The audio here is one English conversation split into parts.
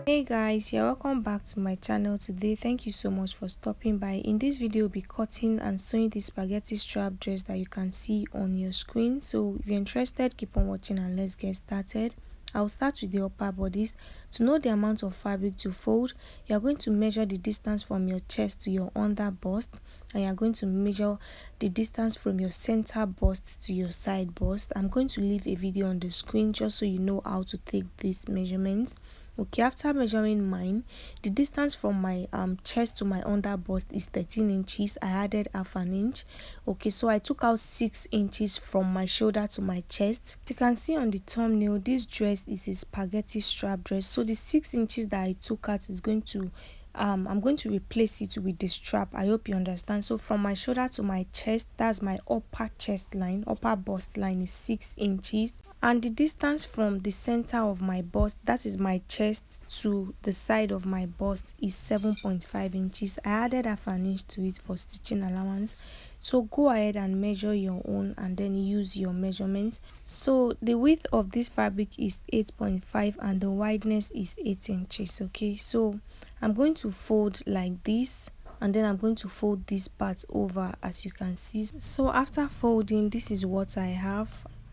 Hey guys, you're welcome back to my channel today. Thank you so much for stopping by. In this video, we'll be cutting and sewing the spaghetti strap dress that you can see on your screen. So if you're interested, keep on watching and let's get started. I'll start with the upper bodice. To know the amount of fabric to fold, you are going to measure the distance from your chest to your under bust, and you are going to measure the distance from your center bust to your side bust. I'm going to leave a video on the screen just so you know how to take these measurements. Okay, after measuring mine, the distance from my chest to my under bust is 13 inches. I added half an inch. Okay, so I took out 6 inches from my shoulder to my chest. As you can see on the thumbnail, this dress is a spaghetti strap dress. So the 6 inches that I took out is going to I'm going to replace it with the strap. I hope you understand. So from my shoulder to my chest, that's my upper chest line, upper bust line is 6 inches. And the distance from the center of my bust, that is my chest, to the side of my bust is 7.5 inches. I added half an inch to it for stitching allowance. So go ahead and measure your own and then use your measurements. So the width of this fabric is 8.5 and the wideness is 8 inches. Okay, so I'm going to fold like this, and then I'm going to fold this part over, as you can see. So after folding, this is what I have.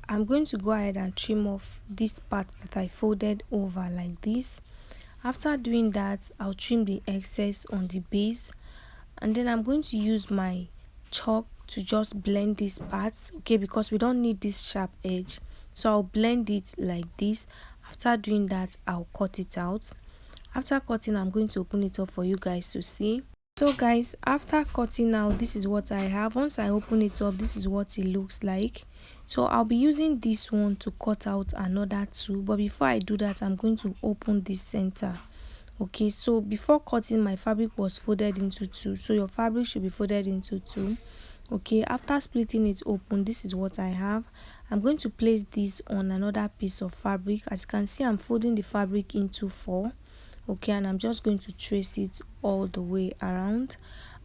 I'm going to go ahead and trim off this part that I folded over like this. After doing that, I'll trim the excess on the base, and then I'm going to use my chalk to just blend these parts, okay, because we don't need this sharp edge. So I'll blend it like this. After doing that, I'll cut it out. After cutting, I'm going to open it up for you guys to see. So guys, after cutting out, this is what I have. Once I open it up, this is what it looks like. So I'll be using this one to cut out another two, but before I do that, I'm going to open this center. Okay, so before cutting, my fabric was folded into two, so your fabric should be folded into two. Okay, after splitting it open, this is what I have. I'm going to place this on another piece of fabric. As you can see, I'm folding the fabric into four. Okay, and I'm just going to trace it all the way around.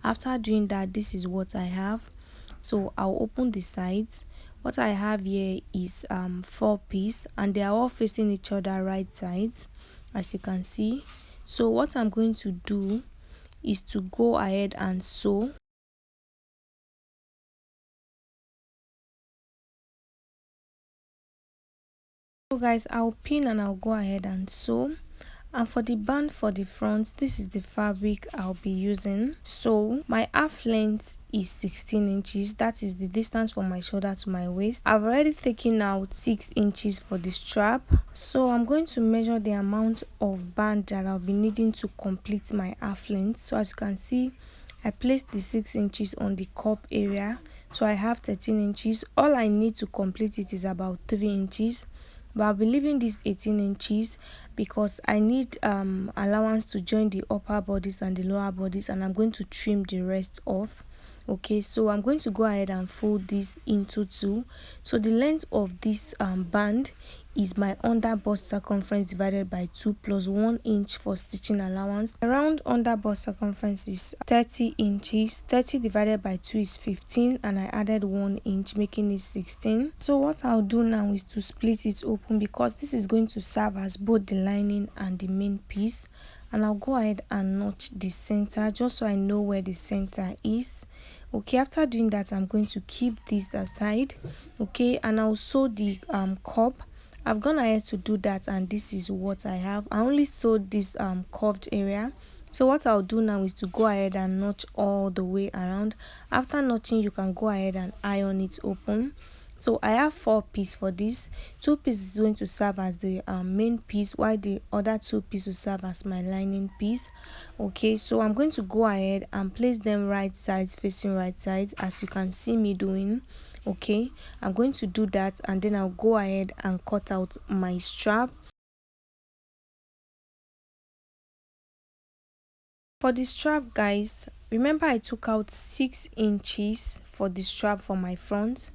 After doing that, this is what I have. So I'll open the sides. What I have here is 4 pieces, and they are all facing each other right sides, as you can see. So what I'm going to do is to go ahead and sew. So guys, I'll pin and I'll go ahead and sew. And for the band for the front, this is the fabric I'll be using. So my half length is 16 inches. That is the distance from my shoulder to my waist. I've already taken out 6 inches for the strap. So I'm going to measure the amount of band that I'll be needing to complete my half length. So as you can see, I placed the 6 inches on the cup area. So I have 13 inches. All I need to complete it is about 3 inches. But I'll be leaving this 18 inches because I need allowance to join the upper bodies and the lower bodies, and I'm going to trim the rest off. Okay, so I'm going to go ahead and fold this into two. So the length of this band is my under bust circumference divided by 2 plus 1 inch for stitching allowance. Around under bust circumference is 30 inches. 30 divided by 2 is 15, and I added 1 inch, making it 16. So what I'll do now is to split it open, because this is going to serve as both the lining and the main piece. And I'll go ahead and notch the center just so I know where the center is. Okay, after doing that, I'm going to keep this aside. Okay, and I'll sew the cup. I've gone ahead to do that, and this is what I have. I only sewed this curved area. So what I'll do now is to go ahead and notch all the way around. After notching, you can go ahead and iron it open. So I have 4 pieces for this. 2 pieces is going to serve as the main piece, while the other 2 pieces will serve as my lining piece. Okay, so I'm going to go ahead and place them right sides facing right sides, as you can see me doing. Okay, I'm going to do that, and then I'll go ahead and cut out my strap. For the strap, guys, remember I took out 6 inches for the strap for my front,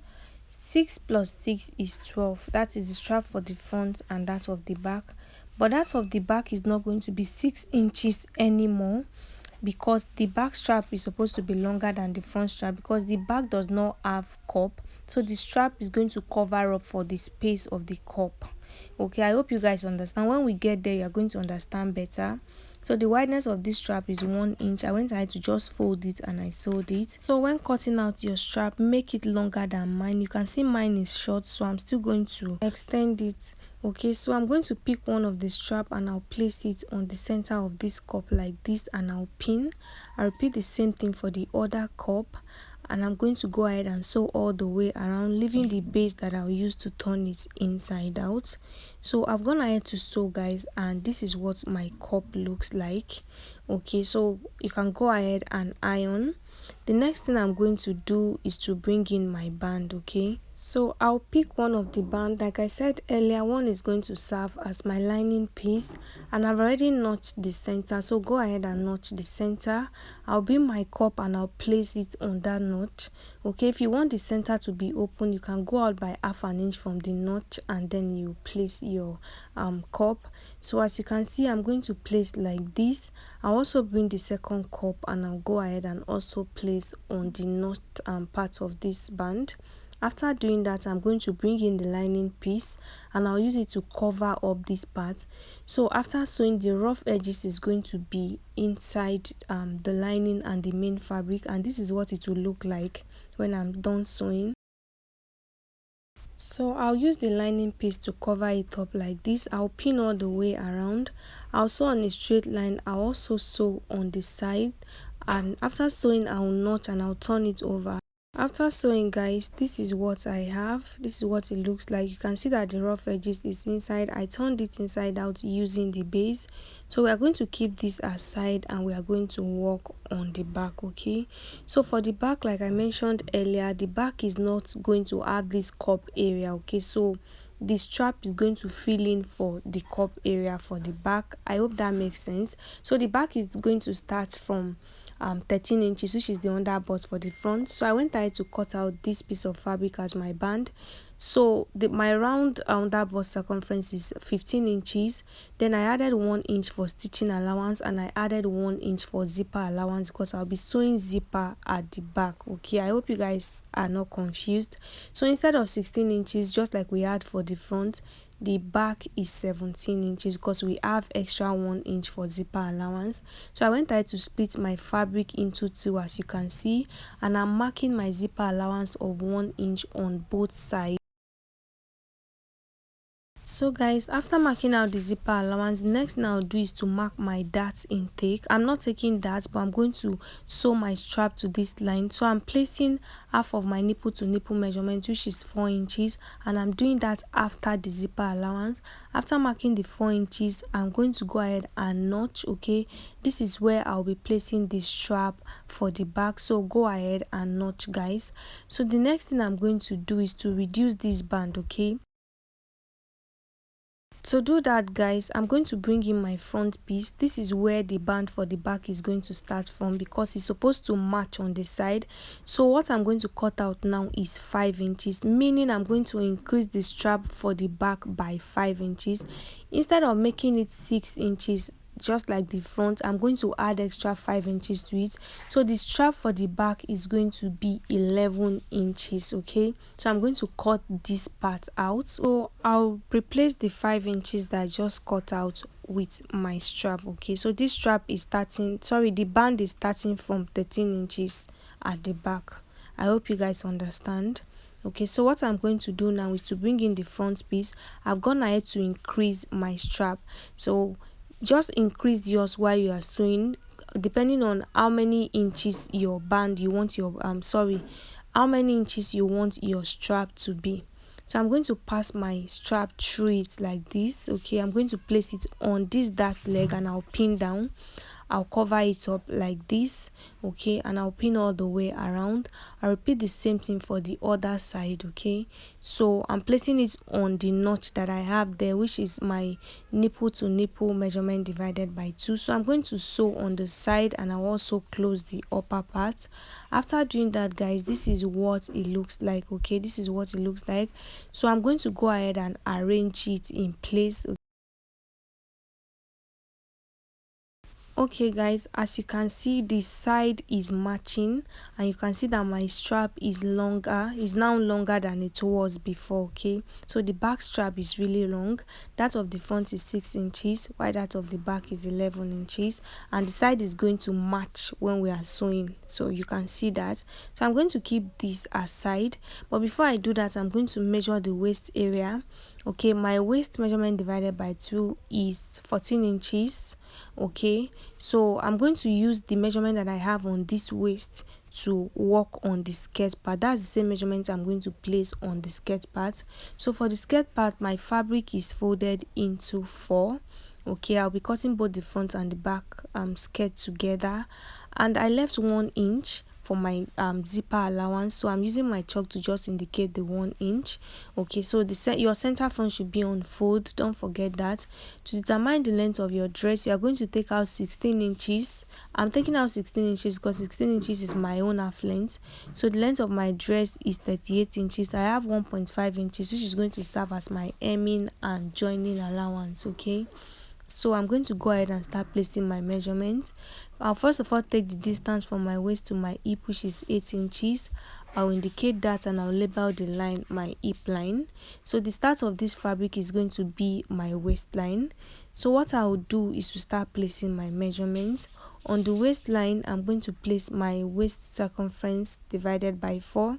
6 plus 6 is 12. That is the strap for the front and that of the back. But that of the back is not going to be 6 inches anymore, because the back strap is supposed to be longer than the front strap, because the back does not have cup. So the strap is going to cover up for the space of the cup. Okay, I hope you guys understand. When we get there, you're going to understand better. So the wideness of this strap is 1 inch. I went ahead to just fold it and I sewed it. So when cutting out your strap, make it longer than mine. You can see mine is short, so I'm still going to extend it. Okay, so I'm going to pick one of the strap and I'll place it on the center of this cup like this, and I'll pin. I'll repeat the same thing for the other cup, and I'm going to go ahead and sew all the way around, leaving the base that I'll use to turn it inside out. So I've gone ahead to sew, guys, and this is what my cup looks like. Okay, so you can go ahead and iron. The next thing I'm going to do is to bring in my band. Okay, so I'll pick one of the band. Like I said earlier, one is going to serve as my lining piece, and I've already notched the center, so go ahead and notch the center. I'll bring my cup and I'll place it on that notch. Okay, if you want the center to be open, you can go out by half an inch from the notch and then you place your cup. So as you can see, I'm going to place like this. I'll also bring the second cup and I'll go ahead and also place on the notch part of this band. After doing that, I'm going to bring in the lining piece and I'll use it to cover up this part. So after sewing, the rough edges is going to be inside the lining and the main fabric, and this is what it will look like when I'm done sewing. So I'll use the lining piece to cover it up like this. I'll pin all the way around. I'll sew on a straight line. I'll also sew on the side, and after sewing, I'll notch and I'll turn it over. After sewing, guys, this is what I have. This is what it looks like. You can see that the rough edges is inside. I turned it inside out using the base. So we are going to keep this aside and we are going to work on the back. Okay, so for the back, like I mentioned earlier, the back is not going to have this cup area. Okay, so the strap is going to fill in for the cup area for the back. I hope that makes sense. So the back is going to start from 13 inches, which is the underbust for the front. So I went ahead to cut out this piece of fabric as my band. So my round underbust circumference is 15 inches. Then I added 1 inch for stitching allowance and I added 1 inch for zipper allowance, because I'll be sewing zipper at the back. Okay, I hope you guys are not confused. So instead of 16 inches, just like we had for the front, the back is 17 inches because we have extra 1 inch for zipper allowance. So I went ahead to split my fabric into two, as you can see, and I'm marking my zipper allowance of 1 inch on both sides. So guys, after marking out the zipper allowance, the next thing I'll do is to mark my dart intake. I'm not taking darts, but I'm going to sew my strap to this line. So I'm placing half of my nipple to nipple measurement, which is 4 inches, and I'm doing that after the zipper allowance. After marking the 4 inches, I'm going to go ahead and notch. Okay, this is where I'll be placing the strap for the back, so go ahead and notch, guys. So the next thing I'm going to do is to reduce this band. Okay, to do that, guys, I'm going to bring in my front piece. This is where the band for the back is going to start from, because it's supposed to match on the side. So what I'm going to cut out now is 5 inches, meaning I'm going to increase the strap for the back by 5 inches. Instead of making it 6 inches just like the front, I'm going to add extra 5 inches to it. So the strap for the back is going to be 11 inches. Okay, so I'm going to cut this part out. So I'll replace the 5 inches that I just cut out with my strap. Okay, so this strap is the band is starting from 13 inches at the back. I hope you guys understand. Okay, so what I'm going to do now is to bring in the front piece. I've gone ahead to increase my strap, so just increase yours while you are sewing, depending on how many inches your band you want your how many inches you want your strap to be. So I'm going to pass my strap through it like this. Okay, I'm going to place it on this dart leg and I'll pin down. I'll cover it up like this, okay, and I'll pin all the way around. I'll repeat the same thing for the other side, okay. So I'm placing it on the notch that I have there, which is my nipple to nipple measurement divided by 2. So I'm going to sew on the side, and I'll also close the upper part. After doing that, guys, this is what it looks like, okay. This is what it looks like. So I'm going to go ahead and arrange it in place. Okay guys, as you can see, the side is matching, and you can see that my strap is now longer than it was before, okay. So the back strap is really long. That of the front is 6 inches, while that of the back is 11 inches, and the side is going to match when we are sewing, so you can see that. So I'm going to keep this aside, but before I do that, I'm going to measure the waist area. Okay, my waist measurement divided by 2 is 14 inches, okay. So I'm going to use the measurement that I have on this waist to work on the skirt part. That's the same measurement I'm going to place on the skirt part. So for the skirt part, my fabric is folded into 4. Okay, I'll be cutting both the front and the back skirt together, and I left 1 inch for my zipper allowance, so I'm using my chalk to just indicate the 1 inch. Okay, so your center front should be on fold, don't forget that. To determine the length of your dress, you are going to take out 16 inches. I'm taking out 16 inches because 16 inches is my own half length. So the length of my dress is 38 inches. I have 1.5 inches, which is going to serve as my hemming and joining allowance, okay. So I'm going to go ahead and start placing my measurements. I'll first of all take the distance from my waist to my hip, which is 8 inches. I'll indicate that, and I'll label the line my hip line. So the start of this fabric is going to be my waistline. So what I will do is to start placing my measurements. On the waistline, I'm going to place my waist circumference divided by 4.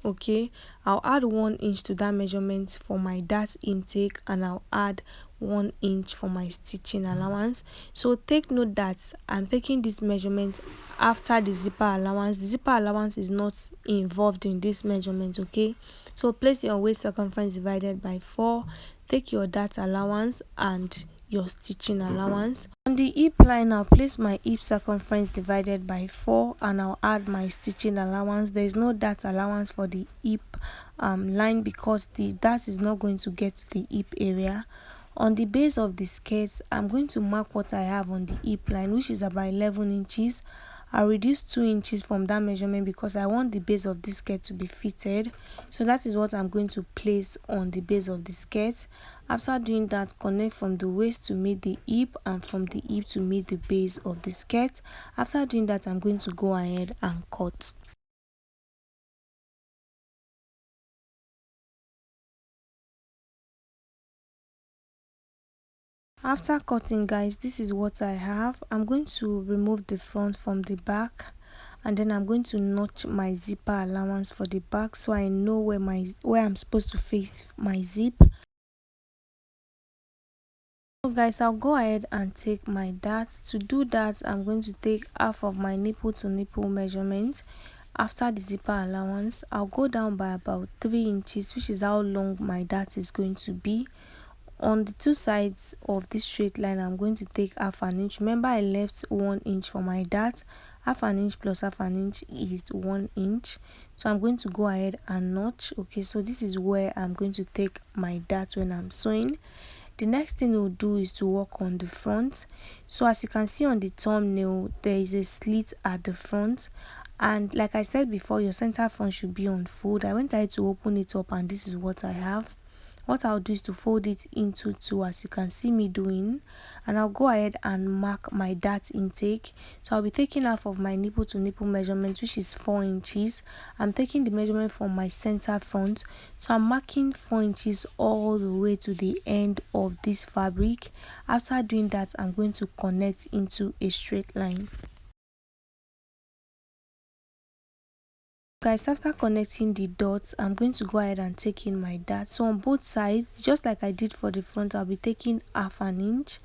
Okay, I'll add 1 inch to that measurement for my dart intake, and I'll add 1 inch for my stitching allowance. So take note that I'm taking this measurement after the zipper allowance. The zipper allowance is not involved in this measurement, okay. So place your waist circumference divided by 4, take your dart allowance and your stitching allowance. On the hip line, I'll place my hip circumference divided by 4, and I'll add my stitching allowance. There is no dart allowance for the hip line because the dart is not going to get to the hip area. On the base of the skirt, I'm going to mark what I have on the hip line, which is about 11 inches. I'll reduce 2 inches from that measurement because I want the base of this skirt to be fitted. So that is what I'm going to place on the base of the skirt. After doing that, connect from the waist to meet the hip, and from the hip to meet the base of the skirt. After doing that, I'm going to go ahead and cut. After cutting, guys, this is what I have. I'm going to remove the front from the back, and then I'm going to notch my zipper allowance for the back so I know where I'm supposed to face my zip. So guys, I'll go ahead and take my dart. To do that, I'm going to take half of my nipple to nipple measurement. After the zipper allowance, I'll go down by about 3 inches, which is how long my dart is going to be. On the two sides of this straight line, I'm going to take half an inch. Remember, I left 1 inch for my dart. Half an inch plus half an inch is 1 inch. So I'm going to go ahead and notch. Okay, so this is where I'm going to take my dart when I'm sewing. The next thing we'll do is to work on the front. So as you can see on the thumbnail, there is a slit at the front, and like I said before, your center front should be on fold. I went ahead to open it up, and this is what I have. What I'll do is to fold it into 2, as you can see me doing, and I'll go ahead and mark my dart intake. So I'll be taking half of my nipple to nipple measurement, which is 4 inches. I'm taking the measurement from my center front, so I'm marking 4 inches all the way to the end of this fabric. After doing that, I'm going to connect into a straight line. Guys, after connecting the dots, I'm going to go ahead and take in my dart. So on both sides, just like I did for the front, I'll be taking half an inch.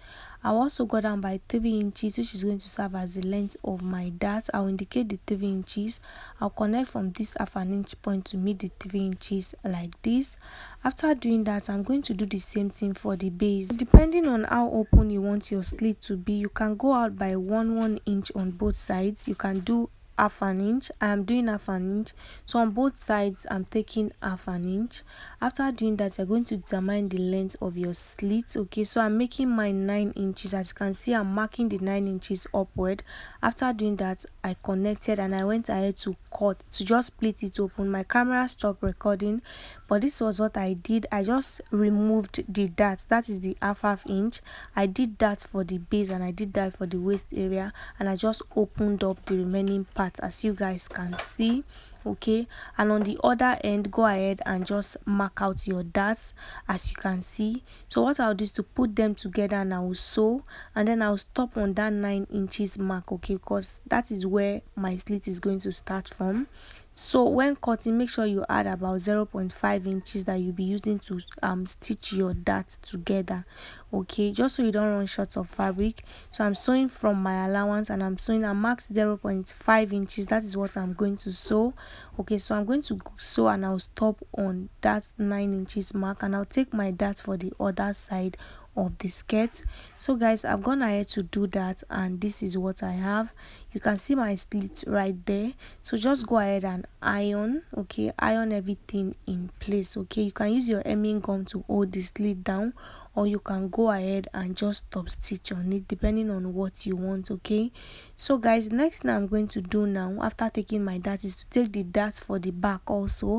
I'll also go down by 3 inches, which is going to serve as the length of my dart. I'll indicate the 3 inches. I'll connect from this half an inch point to meet the 3 inches like this. After doing that, I'm going to do the same thing for the base. Depending on how open you want your slit to be, you can go out by 1 inch on both sides. You can do half an inch. I am doing half an inch, so on both sides I'm taking half an inch. After doing that, you're going to determine the length of your slit. Okay, so I'm making my 9 inches. As you can see, I'm marking the 9 inches upward. After doing that, I connected and I went ahead to cut, to just split it open. My camera stopped recording, but this was what I did. I just removed the dart, that is the half inch. I did that for the base and I did that for the waist area, and I just opened up the remaining part, as you guys can see. Okay, and on the other end, go ahead and just mark out your darts, as you can see. So what I'll do is to put them together and I will sew, and then I'll stop on that 9 inches mark. Okay, because that is where my slit is going to start from. So when cutting, make sure you add about 0.5 inches that you'll be using to stitch your darts together. Okay, just so you don't run short of fabric. So I'm sewing from my allowance and I'm marked 0.5 inches. That is what I'm going to sew. Okay, so I'm going to sew and I'll stop on that 9 inches mark, and I'll take my dart for the other side of the skirt. So guys, I've gone ahead to do that, and this is what I have. You can see my slit right there. So just go ahead and iron. Okay, iron everything in place. Okay, you can use your hemming gum to hold the slit down, or you can go ahead and just stop stitch on it depending on what you want. Okay, so guys, next thing I'm going to do now after taking my dart is to take the dart for the back also.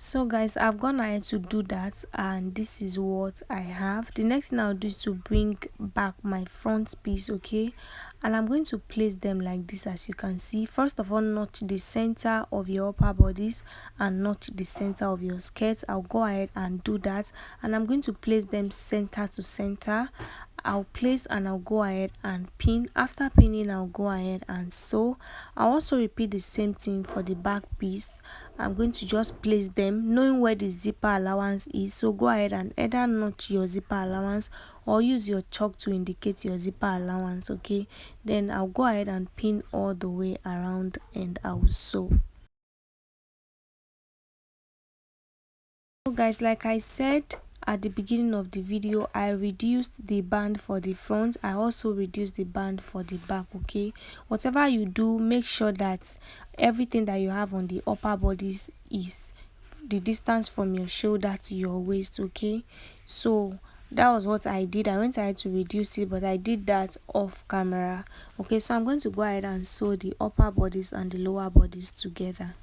So guys, I've gone ahead to do that, and this is what I have. The next thing I'll do is to bring back my front piece. Okay, and I'm going to place them like this. As you can see, first of all, notch the center of your upper bodies and notch the center of your skirt. I'll go ahead and do that, and I'm going to place them center to center. I'll place and I'll go ahead and pin. After pinning, I'll go ahead and sew. I'll also repeat the same thing for the back piece. I'm going to just place them knowing where the zipper allowance is. So go ahead and either notch your zipper allowance or use your chalk to indicate your zipper allowance. Okay, then I'll go ahead and pin all the way around and I'll sew. So guys, like I said at the beginning of the video, I reduced the band for the front. I also reduced the band for the back. Okay, whatever you do, make sure that everything that you have on the upper bodies is the distance from your shoulder to your waist. Okay, so that was what I did. I went ahead to reduce it, but I did that off camera. Okay, so I'm going to go ahead and sew the upper bodies and the lower bodies together.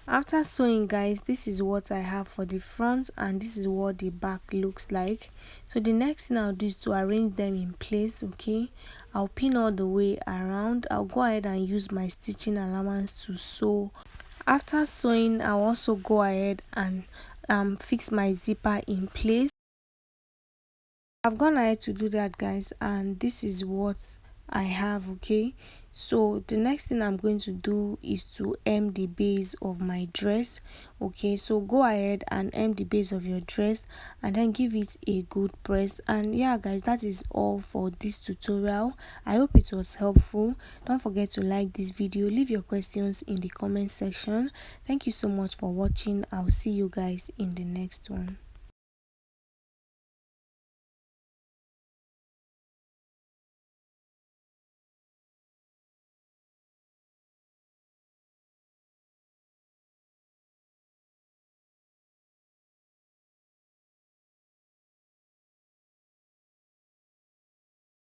After sewing, guys, this is what I have for the front and this is what the back looks like. So the next thing I'll do is to arrange them in place. Okay, I'll pin all the way around. I'll go ahead and use my stitching allowance to sew. After sewing, I'll also go ahead and fix my zipper in place. I've gone ahead to do that, guys, and this is what I have. Okay, so the next thing I'm going to do is to hem the base of my dress. Okay, so go ahead and hem the base of your dress and then give it a good press. And yeah guys, that is all for this tutorial. I hope it was helpful. Don't forget to like this video, leave your questions in the comment section. Thank you so much for watching. I'll see you guys in the next one.